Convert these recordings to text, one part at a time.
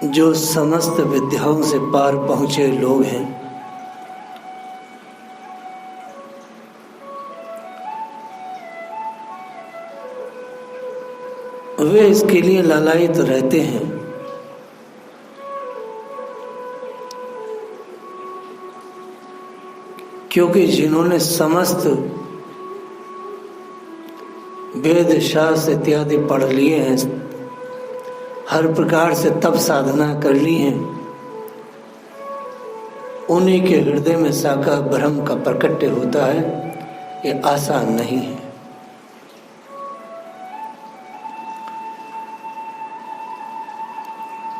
जो समस्त विद्याओं से पार पहुँचे लोग हैं, वे इसके लिए लालायित रहते हैं क्योंकि जिन्होंने समस्त वेद शास्त्र इत्यादि पढ़ लिए हैं, हर प्रकार से तप साधना कर ली है, उन्हीं के हृदय में साकार ब्रह्म का प्रकट्य होता है। ये आसान नहीं है।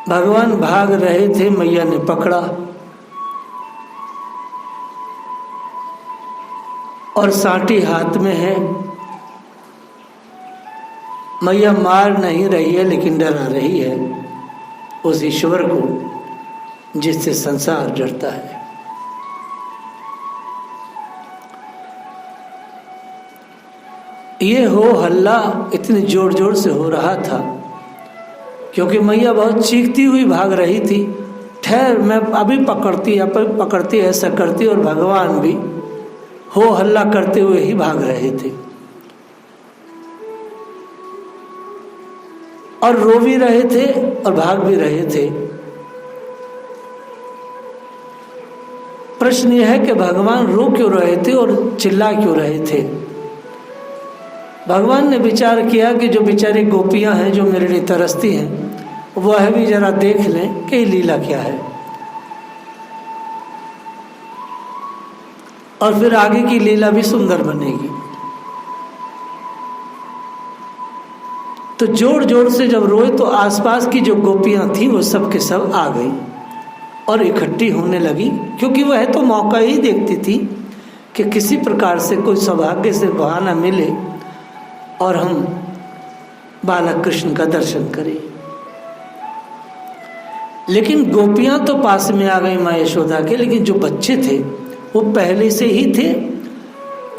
भगवान भाग रहे थे, मैया ने पकड़ा और साटी हाथ में है। मैया मार नहीं रही है लेकिन डरा रही है उस ईश्वर को जिससे संसार डरता है। ये हो हल्ला इतनी जोर जोर से हो रहा था क्योंकि मैया बहुत चीखती हुई भाग रही थी। ठहर, मैं अभी पकड़ती ऐसा करती, और भगवान भी हो हल्ला करते हुए ही भाग रहे थे और रो भी रहे थे और भाग भी रहे थे। प्रश्न यह है कि भगवान रो क्यों रहे थे और चिल्ला क्यों रहे थे। भगवान ने विचार किया कि जो बेचारी गोपियां हैं जो मेरे लिए तरसती हैं, वह भी जरा देख लें कि लीला क्या है, और फिर आगे की लीला भी सुंदर बनेगी। तो जोर जोर से जब रोए तो आसपास की जो गोपियां थी वो सब के सब आ गई और इकट्ठी होने लगी, क्योंकि वह तो मौका ही देखती थी कि किसी प्रकार से कोई सौभाग्य से बहाना मिले और हम बालक कृष्ण का दर्शन करें। लेकिन गोपियां तो पास में आ गई माँ यशोदा के, लेकिन जो बच्चे थे वो पहले से ही थे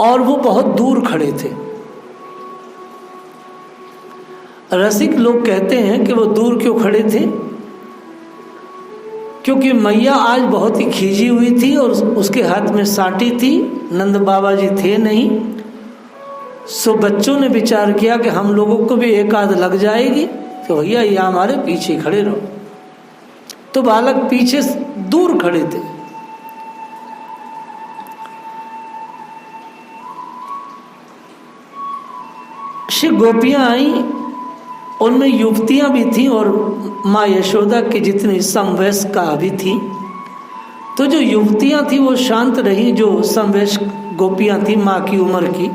और वो बहुत दूर खड़े थे। रसिक लोग कहते हैं कि वो दूर क्यों खड़े थे, क्योंकि मैया आज बहुत ही खींची हुई थी और उसके हाथ में साटी थी, नंद बाबा जी थे नहीं। सो बच्चों ने विचार किया कि हम लोगों को भी एक आध लग जाएगी, तो भैया ये हमारे पीछे खड़े रहो। तो बालक पीछे दूर खड़े थे। श्री गोपियां आई, उनमें युवतियां भी थीं और माँ यशोदा की जितनी समवयस्का भी थी। तो जो युवतियां थी वो शांत रही, जो समवयस्क गोपियां थी माँ की उम्र की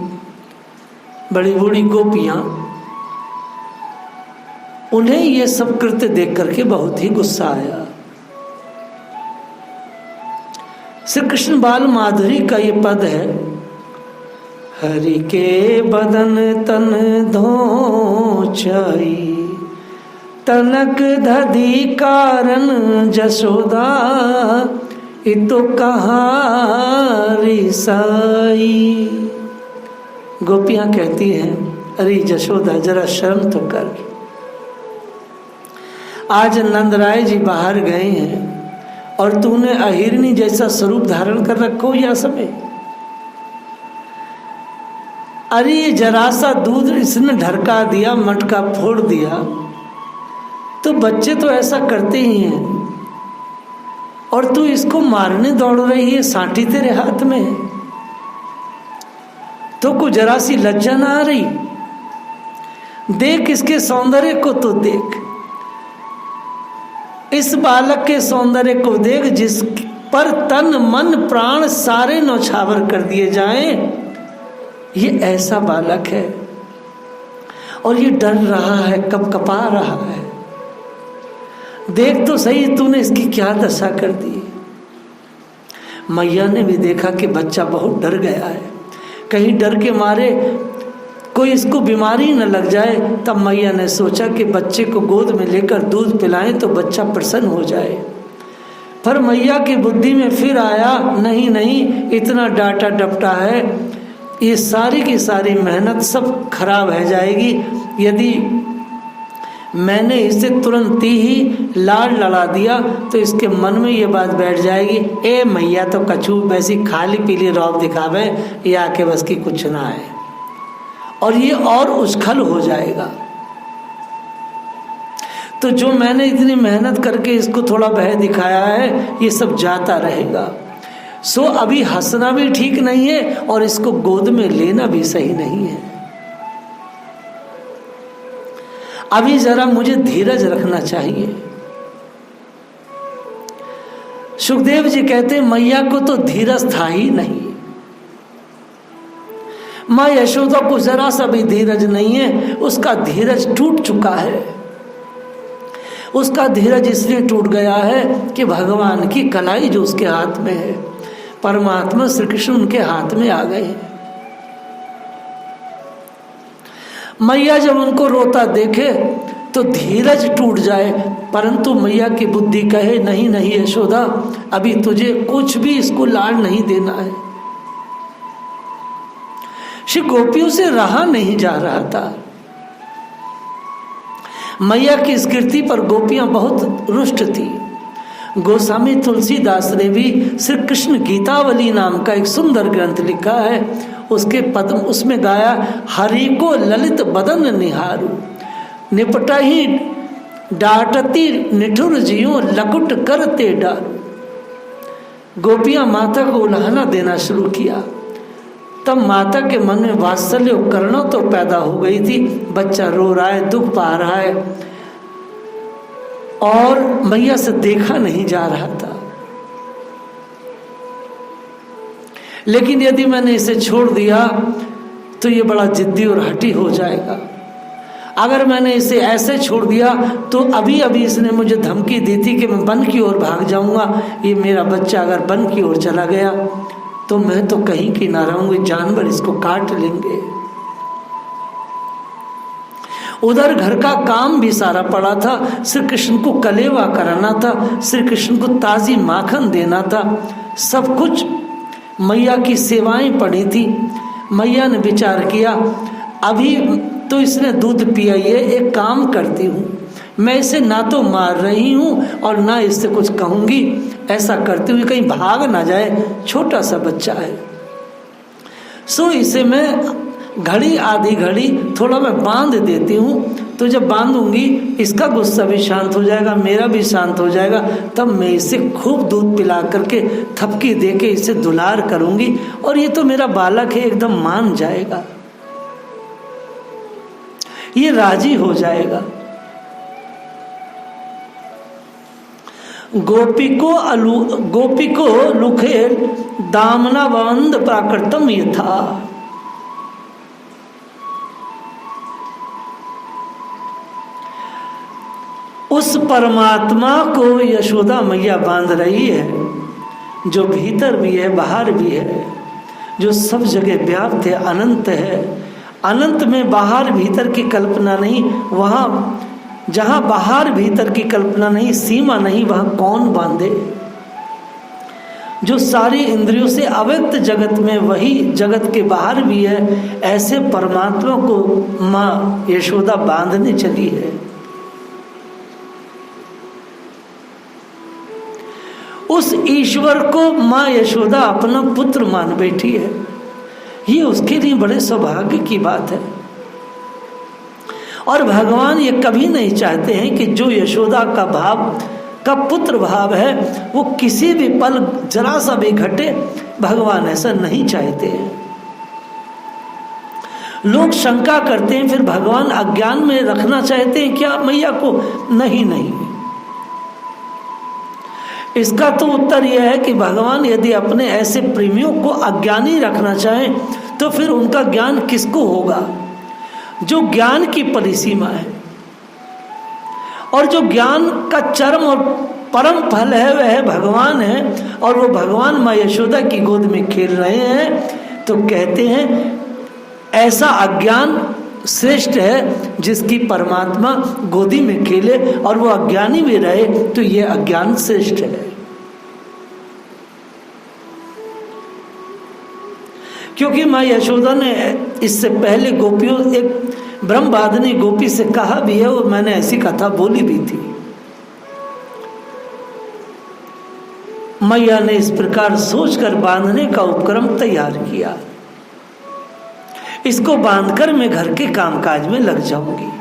बड़ी बूढ़ी गोपियां, उन्हें ये सब कृत्य देख करके बहुत ही गुस्सा आया। श्री कृष्ण बाल माधुरी का ये पद है, हरि के बदन तन धोचाई, तनक धदी कारण जशोदा, इतो कहाँ रिसाई। गोपियां कहती हैं, अरे जशोदा जरा शर्म तो कर। आज नंदराय जी बाहर गए हैं और तूने अहिरनी जैसा स्वरूप धारण कर रखो या समय। अरे ये जरा सा दूध इसने ढरका दिया, मटका फोड़ दिया, तो बच्चे तो ऐसा करते ही हैं, और तू इसको मारने दौड़ रही है, साटी तेरे हाथ में है, तो को जरा सी लज्जा ना आ रही। देख इसके सौंदर्य को तो देख, इस बालक के सौंदर्य को देख, जिस पर तन मन प्राण सारे नौछावर कर दिए जाएं। ये ऐसा बालक है और ये डर रहा है, कपकपा रहा है। देख तो सही तूने इसकी क्या दशा कर दी। मैया ने भी देखा कि बच्चा बहुत डर गया है, कहीं डर के मारे कोई इसको बीमारी न लग जाए। तब मैया ने सोचा कि बच्चे को गोद में लेकर दूध पिलाएं तो बच्चा प्रसन्न हो जाए। पर मैया की बुद्धि में फिर आया, नहीं, इतना डांटा डपटा है, ये सारी की सारी मेहनत सब खराब हो जाएगी यदि मैंने इसे तुरंत ही लाड़ लड़ा दिया तो इसके मन में ये बात बैठ जाएगी, ए मैया तो कछू वैसी खाली पीली रौब दिखावे, ये आके बस की कुछ ना है, और ये और उछल हो जाएगा। तो जो मैंने इतनी मेहनत करके इसको थोड़ा भय दिखाया है, ये सब जाता रहेगा। सो अभी हंसना भी ठीक नहीं है और इसको गोद में लेना भी सही नहीं है। अभी जरा मुझे धीरज रखना चाहिए। सुखदेव जी कहते हैं मैया को तो धीरज था ही नहीं। माँ यशोदा को जरा सा भी धीरज नहीं है, उसका धीरज टूट चुका है। उसका धीरज इसलिए टूट गया है कि भगवान की कलाई जो उसके हाथ में है, परमात्मा श्री कृष्ण उनके हाथ में आ गए। मैया जब उनको रोता देखे तो धीरज टूट जाए, परंतु मैया की बुद्धि कहे नहीं नहीं यशोदा, अभी तुझे कुछ भी इसको लाड़ नहीं देना है। श्री गोपियों से रहा नहीं जा रहा था। मैया की इस कीर्ति पर गोपियां बहुत रुष्ट थी। गोस्वामी तुलसीदास ने भी श्री कृष्ण गीतावली नाम का एक सुंदर ग्रंथ लिखा है। उसके पद उसमें गाया, हरि को ललित बदन निहारू, निपटा ही डांटती निठुर जियो, लकुट करते डारू। गोपियां माता को उल्हाना देना शुरू किया। तब माता के मन में वात्सल्य करुणा तो पैदा हो गई थी। बच्चा रो रहा है, दुख पा रहा है और मैया से देखा नहीं जा रहा था। लेकिन यदि मैंने इसे छोड़ दिया तो ये बड़ा जिद्दी और हठी हो जाएगा। अगर मैंने इसे ऐसे छोड़ दिया तो अभी अभी इसने मुझे धमकी दी थी कि मैं वन की ओर भाग जाऊंगा। ये मेरा बच्चा अगर वन की ओर चला गया तो मैं तो कहीं की ना रहूंगी, जानवर इसको काट लेंगे। उधर घर का काम भी सारा पड़ा था। श्री कृष्ण को कलेवा कराना था, श्री कृष्ण को ताजी माखन देना था, सब कुछ मैया की सेवाएं पड़ी थी। मैया ने विचार किया, अभी तो इसने दूध पिया, ये एक काम करती हूँ, मैं इसे ना तो मार रही हूँ और ना इससे कुछ कहूँगी। ऐसा करते हुए कहीं भाग ना जाए, छोटा सा बच्चा है। सो इसे मैं घड़ी आधी घड़ी थोड़ा मैं बांध देती हूँ, तो जब बांधूंगी इसका गुस्सा भी शांत हो जाएगा, मेरा भी शांत हो जाएगा। तब मैं इसे खूब दूध पिला करके थपकी दे के इसे दुलार करूंगी और ये तो मेरा बालक है, एकदम मान जाएगा, ये राजी हो जाएगा। गोपी को लुखे दामना बंद प्राकृतम ये था। उस परमात्मा को यशोदा मैया बांध रही है, जो भीतर भी है बाहर भी है, जो सब जगह व्याप्त है, अनंत है। अनंत में बाहर भीतर की कल्पना नहीं, वहाँ जहाँ बाहर भीतर की कल्पना नहीं, सीमा नहीं, वहाँ कौन बांधे। जो सारी इंद्रियों से अव्यक्त जगत में, वही जगत के बाहर भी है, ऐसे परमात्मा को माँ यशोदा बांधने चली है। उस ईश्वर को माँ यशोदा अपना पुत्र मान बैठी है। ये उसके लिए बड़े सौभाग्य की बात है। और भगवान ये कभी नहीं चाहते हैं कि जो यशोदा का भाव का पुत्र भाव है वो किसी भी पल जरा सा भी घटे। भगवान ऐसा नहीं चाहते हैं। लोग शंका करते हैं, फिर भगवान अज्ञान में रखना चाहते हैं क्या मैया को? नहीं नहीं, इसका तो उत्तर यह है कि भगवान यदि अपने ऐसे प्रेमियों को अज्ञानी रखना चाहें तो फिर उनका ज्ञान किसको होगा? जो ज्ञान की परिसीमा है और जो ज्ञान का चरम और परम फल है वह भगवान है, और वो भगवान माँ यशोदा की गोद में खेल रहे हैं। तो कहते हैं ऐसा अज्ञान श्रेष्ठ है जिसकी परमात्मा गोदी में खेले और वो अज्ञानी भी रहे, तो ये अज्ञान श्रेष्ठ है। क्योंकि माँ यशोदा ने इससे पहले गोपियों एक ब्रह्मवादिनी गोपी से कहा भी है और मैंने ऐसी कथा बोली भी थी। मैया ने इस प्रकार सोचकर बांधने का उपक्रम तैयार किया, इसको बांधकर मैं घर के कामकाज में लग जाऊंगी।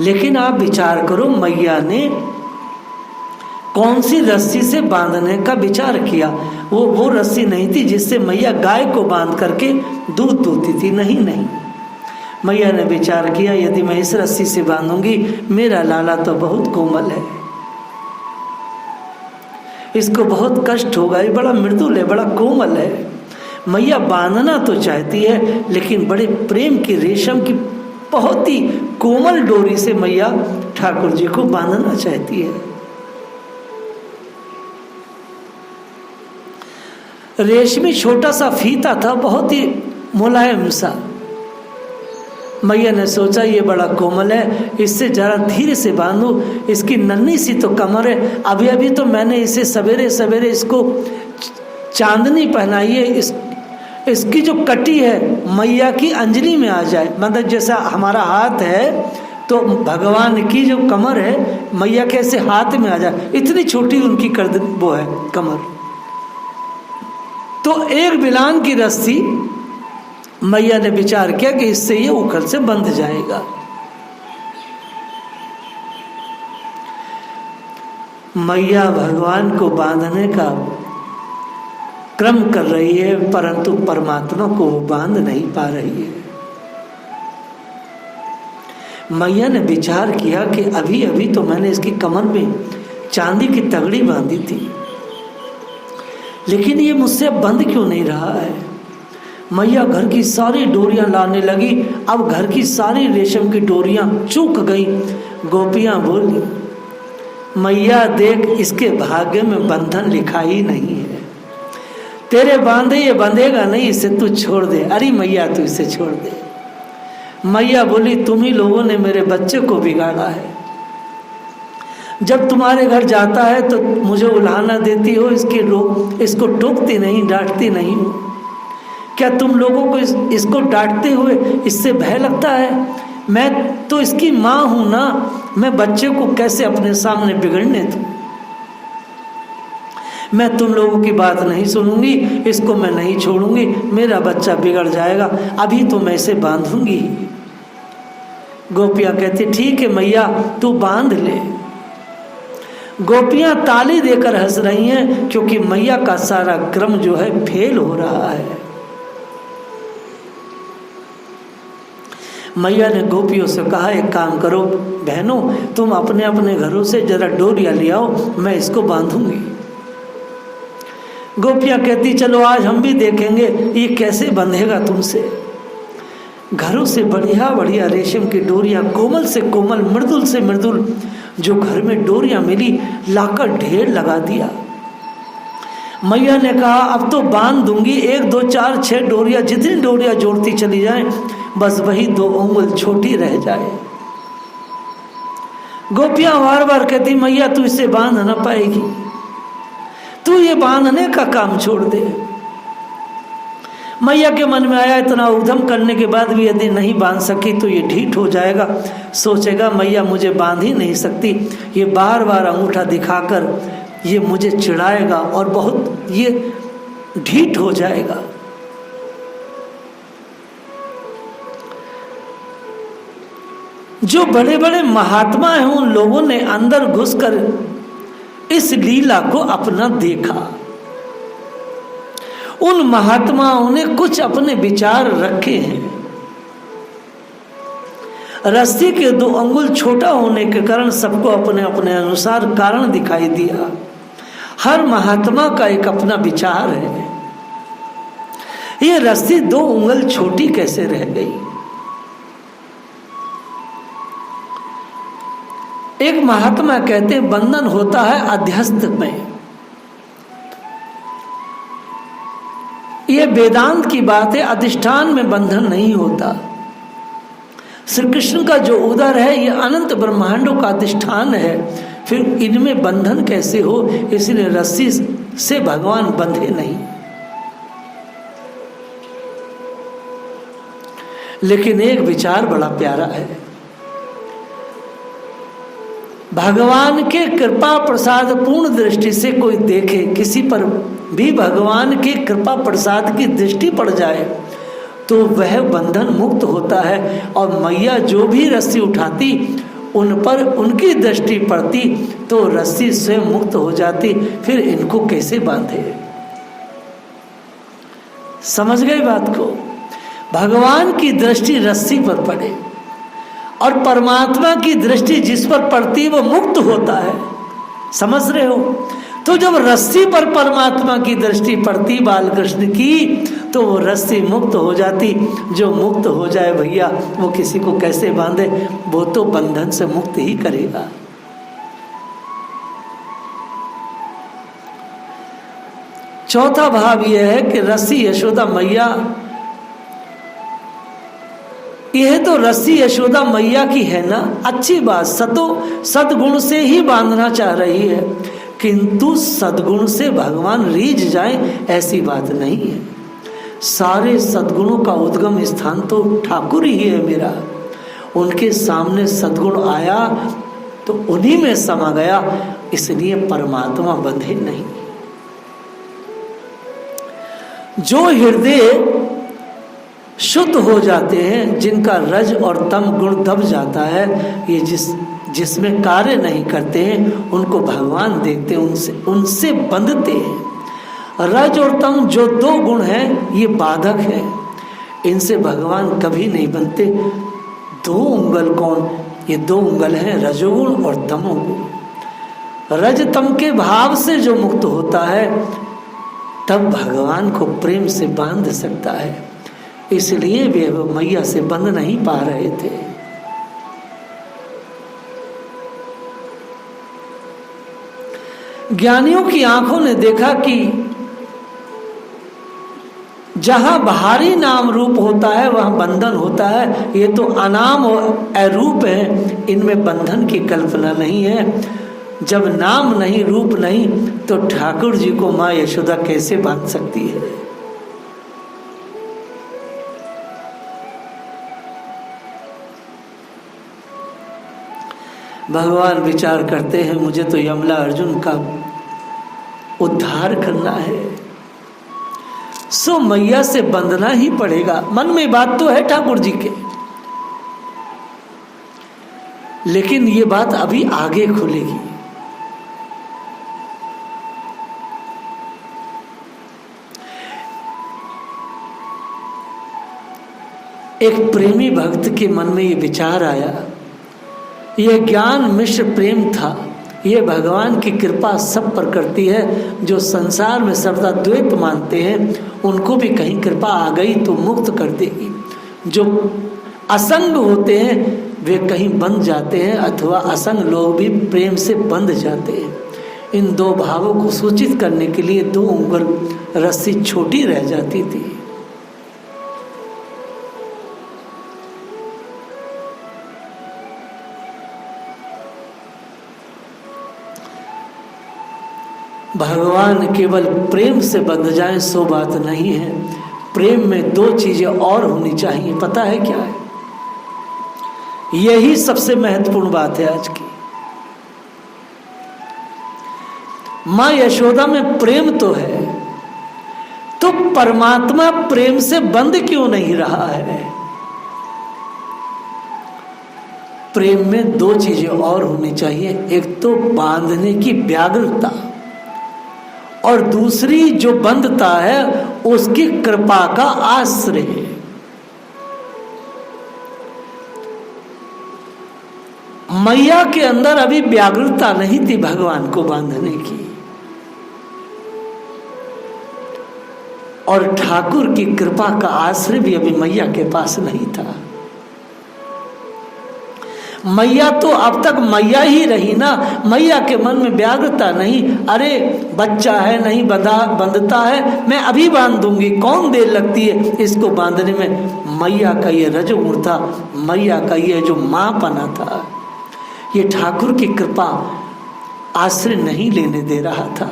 लेकिन आप विचार करो, मैया ने कौन सी रस्सी से बांधने का विचार किया? वो रस्सी नहीं थी जिससे मैया गाय को बांध करके दूध दूती थी, नहीं। मैया ने विचार किया, यदि मैं इस रस्सी से बांधूंगी, मेरा लाला तो बहुत कोमल है, इसको बहुत कष्ट होगा, ये बड़ा मृदुल है, बड़ा कोमल है। मैया बांधना तो चाहती है, लेकिन बड़े प्रेम की रेशम की बहुत ही कोमल डोरी से मैया ठाकुर जी को बांधना चाहती है। रेशमी छोटा सा फीता था, बहुत ही मुलायम सा। मैया ने सोचा ये बड़ा कोमल है, इससे जरा धीरे से बांधो, इसकी नन्ही सी तो कमर है, अभी अभी तो मैंने इसे सवेरे सवेरे इसको चांदनी पहनाई है, इसकी जो कटी है मैया की अंजलि में आ जाए, मतलब जैसा हमारा हाथ है तो भगवान की जो कमर है मैया के ऐसे हाथ में आ जाए, इतनी छोटी उनकी वो है कमर। तो एक बिलान की रस्सी मैया ने विचार किया कि इससे ये उखल से बंध जाएगा। मैया भगवान को बांधने का क्रम कर रही है, परंतु परमात्मा को वो बांध नहीं पा रही है। मैया ने विचार किया कि अभी अभी तो मैंने इसकी कमर में चांदी की तगड़ी बांधी थी, लेकिन ये मुझसे अब बंद क्यों नहीं रहा है। मैया घर की सारी डोरियां लाने लगी, अब घर की सारी रेशम की डोरियां चूक गई। गोपियां बोली, मैया देख, इसके भाग्य में बंधन लिखा ही नहीं है, तेरे बांधे ये बंधेगा नहीं, इसे तू छोड़ दे। अरे मैया तू इसे छोड़ दे। मैया बोली, तुम ही लोगों ने मेरे बच्चे को बिगाड़ा है, जब तुम्हारे घर जाता है तो मुझे उल्हाना देती हो, इसको टोकती नहीं, डांटती नहीं हो। क्या तुम लोगों को इसको डांटते हुए इससे भय लगता है? मैं तो इसकी माँ हूं ना, मैं बच्चे को कैसे अपने सामने बिगड़ने दूं? मैं तुम लोगों की बात नहीं सुनूंगी, इसको मैं नहीं छोड़ूंगी, मेरा बच्चा बिगड़ जाएगा, अभी तो मैं इसे बांधूंगी। गोपियां कहती, ठीक है मैया, तू बांध ले। गोपियां ताली देकर हंस रही हैं, क्योंकि मैया का सारा क्रम जो है फेल हो रहा है। मैया ने गोपियों से कहा, एक काम करो बहनों, तुम अपने अपने घरों से जरा डोरियां ले आओ, मैं इसको बांधूंगी। गोपियां कहती, चलो आज हम भी देखेंगे ये कैसे बंधेगा तुमसे। घरों से बढ़िया बढ़िया रेशम की डोरियां, कोमल से कोमल, मृदुल से मृदुल जो घर में डोरियां मिली, लाकर ढेर लगा दिया। मैया ने कहा, अब तो बांध दूंगी, 1 2 4 6 डोरियां, जितनी डोरियां जोड़ती चली जाएं, बस वही 2 उंगल छोटी रह जाए। गोपियां बार बार कहती, मैया तू इसे बांध ना पाएगी, तू ये बांधने का काम छोड़ दे। मैया के मन में आया, इतना उद्यम करने के बाद भी यदि नहीं बांध सकी तो ये ढीठ हो जाएगा, सोचेगा मैया मुझे बांध ही नहीं सकती, ये बार बार अंगूठा दिखाकर ये मुझे चिढ़ाएगा और बहुत ये ढीठ हो जाएगा। जो बड़े बड़े महात्मा हैं, उन लोगों ने अंदर घुसकर इस लीला को अपना देखा। उन महात्माओं ने कुछ अपने विचार रखे हैं। रस्सी के 2 अंगुल छोटा होने के कारण सबको अपने अपने अनुसार कारण दिखाई दिया। हर महात्मा का एक अपना विचार है। ये रस्सी 2 उंगल छोटी कैसे रह गई? एक महात्मा कहते हैं, बंधन होता है अध्यस्त में। ये वेदांत की बात है, अधिष्ठान में बंधन नहीं होता। श्री कृष्ण का जो उदर है, ये अनंत ब्रह्मांडों का अधिष्ठान है, फिर इनमें बंधन कैसे हो? इसलिए रस्सी से भगवान बंधे नहीं। लेकिन एक विचार बड़ा प्यारा है। भगवान के कृपा प्रसाद पूर्ण दृष्टि से कोई देखे, किसी पर भी भगवान के कृपा प्रसाद की दृष्टि पड़ जाए तो वह बंधन मुक्त होता है। और मैया जो भी रस्सी उठाती उन पर उनकी दृष्टि पड़ती तो रस्सी स्वयं मुक्त हो जाती। फिर इनको कैसे बांधे? समझ गए बात को? भगवान की दृष्टि रस्सी पर पड़े और परमात्मा की दृष्टि जिस पर पड़ती वो मुक्त होता है। समझ रहे हो? तो जब रस्सी पर परमात्मा की दृष्टि पड़ती बाल कृष्ण की तो वो रस्सी मुक्त हो जाती। जो मुक्त हो जाए भैया वो किसी को कैसे बांधे? वो तो बंधन से मुक्त ही करेगा। चौथा भाव यह है कि रस्सी यशोदा मैया, यह तो रस्सी यशोदा मैया की है ना, अच्छी बात, सद्गुण से ही बांधना चाह रही है, किंतु सद्गुण से भगवान रीझ जाए ऐसी बात नहीं है। सारे सद्गुणों का उद्गम स्थान तो ठाकुर ही है मेरा। उनके सामने सद्गुण आया तो उन्हीं में समा गया, इसलिए परमात्मा बंधे नहीं। जो हृदय शुद्ध हो जाते हैं, जिनका रज और तम गुण दब जाता है, ये जिसमें कार्य नहीं करते हैं उनको भगवान देखते हैं, उनसे बंधते हैं। रज और तम जो दो गुण हैं ये बाधक है, इनसे भगवान कभी नहीं बनते। दो उंगल कौन? ये दो उंगल हैं रजोगुण और तमोगुण। रज तम के भाव से जो मुक्त होता है तब भगवान को प्रेम से बांध सकता है। इसलिए वे मैया से बंध नहीं पा रहे थे। ज्ञानियों की आंखों ने देखा कि जहां बाहरी नाम रूप होता है वहां बंधन होता है। ये तो अनाम और अरूप है, इनमें बंधन की कल्पना नहीं है। जब नाम नहीं रूप नहीं तो ठाकुर जी को माँ यशोदा कैसे बांध सकती है? भगवान विचार करते हैं मुझे तो यमला अर्जुन का उद्धार करना है, सो मैया से बंधना ही पड़ेगा। मन में बात तो है ठाकुर जी के, लेकिन ये बात अभी आगे खुलेगी। एक प्रेमी भक्त के मन में ये विचार आया, यह ज्ञान मिश्र प्रेम था। ये भगवान की कृपा सब पर करती है। जो संसार में सर्वदा द्वैत मानते हैं उनको भी कहीं कृपा आ गई तो मुक्त कर देगी। जो असंग होते हैं वे कहीं बंध जाते हैं, अथवा असंग लोग भी प्रेम से बंध जाते हैं। इन दो भावों को सूचित करने के लिए दो उंगल रस्सी छोटी रह जाती थी। भगवान केवल प्रेम से बंध जाए सो बात नहीं है। प्रेम में दो चीजें और होनी चाहिए। पता है क्या है? यही सबसे महत्वपूर्ण बात है आज की। मां यशोदा में प्रेम तो है, तो परमात्मा प्रेम से बंध क्यों नहीं रहा है? प्रेम में दो चीजें और होनी चाहिए। एक तो बांधने की व्याकुलता, और दूसरी जो बंधता है उसकी कृपा का आश्रय। मैया के अंदर अभी व्याकुलता नहीं थी भगवान को बांधने की, और ठाकुर की कृपा का आश्रय भी अभी मैया के पास नहीं था। मैया तो अब तक मैया ही रही ना, मैया के मन में व्याकुलता नहीं। अरे बच्चा है, नहीं बंधता है, मैं अभी बांध दूंगी, कौन देर लगती है इसको बांधने में। मैया का ये रजोगुण था, मैया का ये जो माँपना था, ये ठाकुर की कृपा आश्रय नहीं लेने दे रहा था।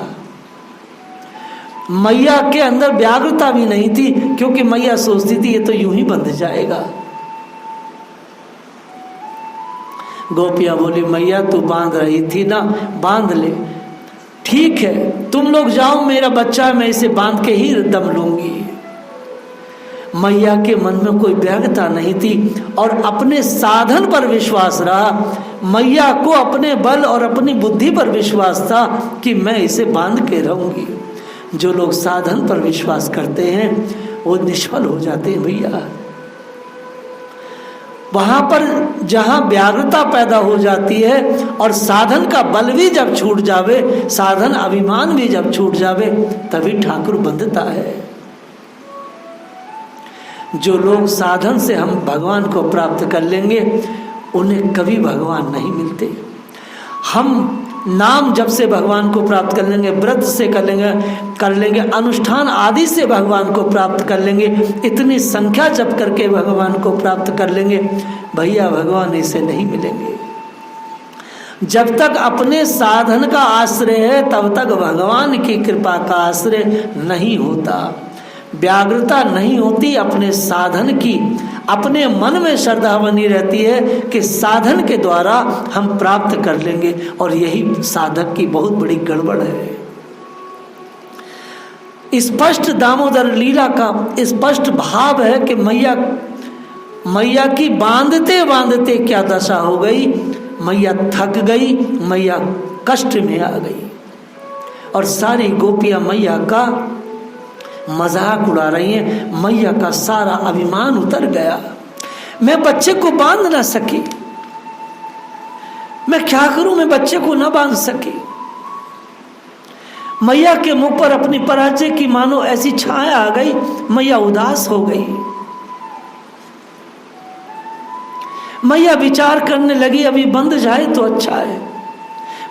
मैया के अंदर व्याकुलता भी नहीं थी, क्योंकि मैया सोचती थी ये तो यूं ही बंध जाएगा, गोपियाँ बोली मैया तू बांध रही थी ना, बांध ले, ठीक है तुम लोग जाओ, मेरा बच्चा है, मैं इसे बांध के ही दम लूंगी। मैया के मन में कोई व्यग्रता नहीं थी और अपने साधन पर विश्वास रहा। मैया को अपने बल और अपनी बुद्धि पर विश्वास था कि मैं इसे बांध के रहूंगी। जो लोग साधन पर विश्वास करते हैं वो निष्फल हो जाते हैं भैया। वहां पर जहां व्याग्रता पैदा हो जाती है और साधन का बल भी जब छूट जावे, साधन अभिमान भी जब छूट जावे, तभी ठाकुर बंधता है। जो लोग साधन से हम भगवान को प्राप्त कर लेंगे उन्हें कभी भगवान नहीं मिलते। हम नाम जब से भगवान को प्राप्त कर लेंगे, व्रत से कर लेंगे, अनुष्ठान आदि से भगवान को प्राप्त कर लेंगे, इतनी संख्या जप करके भगवान को प्राप्त कर लेंगे, भैया भगवान इसे नहीं मिलेंगे। जब तक अपने साधन का आश्रय है तब तक भगवान की कृपा का आश्रय नहीं होता। व्याग्रता नहीं होती अपने साधन की, अपने मन में श्रद्धा बनी रहती है कि साधन के द्वारा हम प्राप्त कर लेंगे, और यही साधक की बहुत बड़ी गड़बड़ है। स्पष्ट दामोदर लीला का स्पष्ट भाव है कि मैया की बांधते बांधते क्या दशा हो गई, मैया थक गई, मैया कष्ट में आ गई और सारी गोपियां मैया का मजाक उड़ा रही हैं। मैया का सारा अभिमान उतर गया। मैं बच्चे को बांध ना सकी, मैं क्या करूं, मैं बच्चे को ना बांध सकी। मैया के मुख पर अपनी पराजय की मानो ऐसी छाया आ गई, मैया उदास हो गई। मैया विचार करने लगी अभी बंध जाए तो अच्छा है,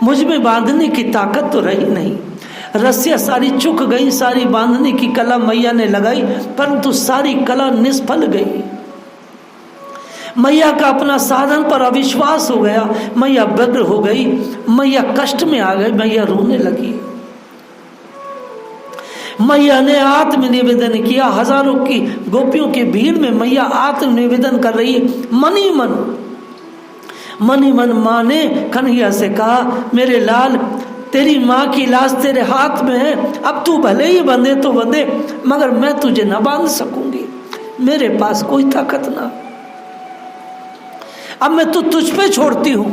मुझ में बांधने की ताकत तो रही नहीं। रस्सियां सारी चुक गई, सारी बांधने की कला मैया ने लगाई, परंतु सारी कला निष्फल गई। मैया का अपना साधन पर अविश्वास हो गया, मैया व्यग्र हो गई, मैया कष्ट में आ गई, मैया रोने लगी। मैया ने आत्मनिवेदन किया। हजारों की गोपियों की भीड़ में मैया आत्मनिवेदन कर रही है। मन ही मन माँ ने कन्हैया से कहा, मेरे लाल तेरी माँ की लाश तेरे हाथ में है, अब तू भले ही बंधे तो बंधे, मगर मैं तुझे न बांध सकूंगी, मेरे पास कोई ताकत ना। अब मैं तो तुझ पे छोड़ती हूं,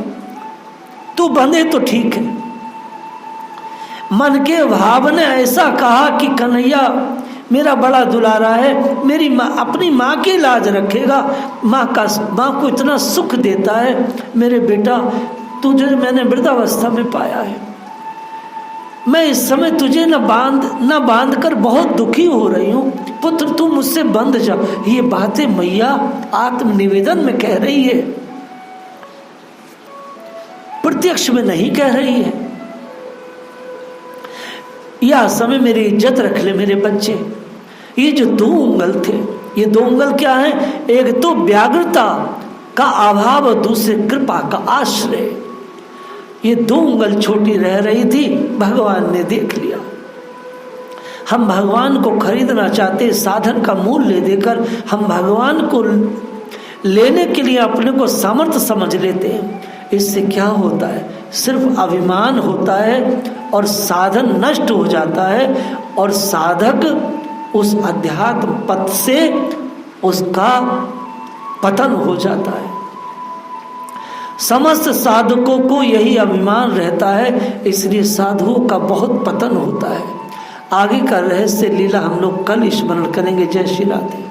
तू बंधे तो ठीक है। मन के भाव ने ऐसा कहा कि कन्हैया मेरा बड़ा दुलारा है, मेरी माँ अपनी माँ की लाज रखेगा, माँ को इतना सुख देता है। मेरे बेटा तुझे मैंने वृद्धावस्था में पाया है, मैं इस समय तुझे न बांध कर बहुत दुखी हो रही हूँ, पुत्र तू मुझसे बंध जा। ये बातें मैया आत्मनिवेदन में कह रही है, प्रत्यक्ष में नहीं कह रही है। यह समय मेरी इज्जत रख ले मेरे बच्चे। ये जो 2 उंगल थे, ये 2 उंगल क्या है, एक तो व्याग्रता का अभाव और दूसरे कृपा का आश्रय। ये 2 उंगल छोटी रह रही थी, भगवान ने देख लिया। हम भगवान को खरीदना चाहते, साधन का मूल्य देकर हम भगवान को लेने के लिए अपने को सामर्थ्य समझ लेते हैं। इससे क्या होता है, सिर्फ अभिमान होता है और साधन नष्ट हो जाता है, और साधक उस अध्यात्म पथ से उसका पतन हो जाता है। समस्त साधकों को यही अभिमान रहता है, इसलिए साधुओं का बहुत पतन होता है। आगे का रहस्य लीला हम लोग कल स्मरण करेंगे। जय श्री राधे।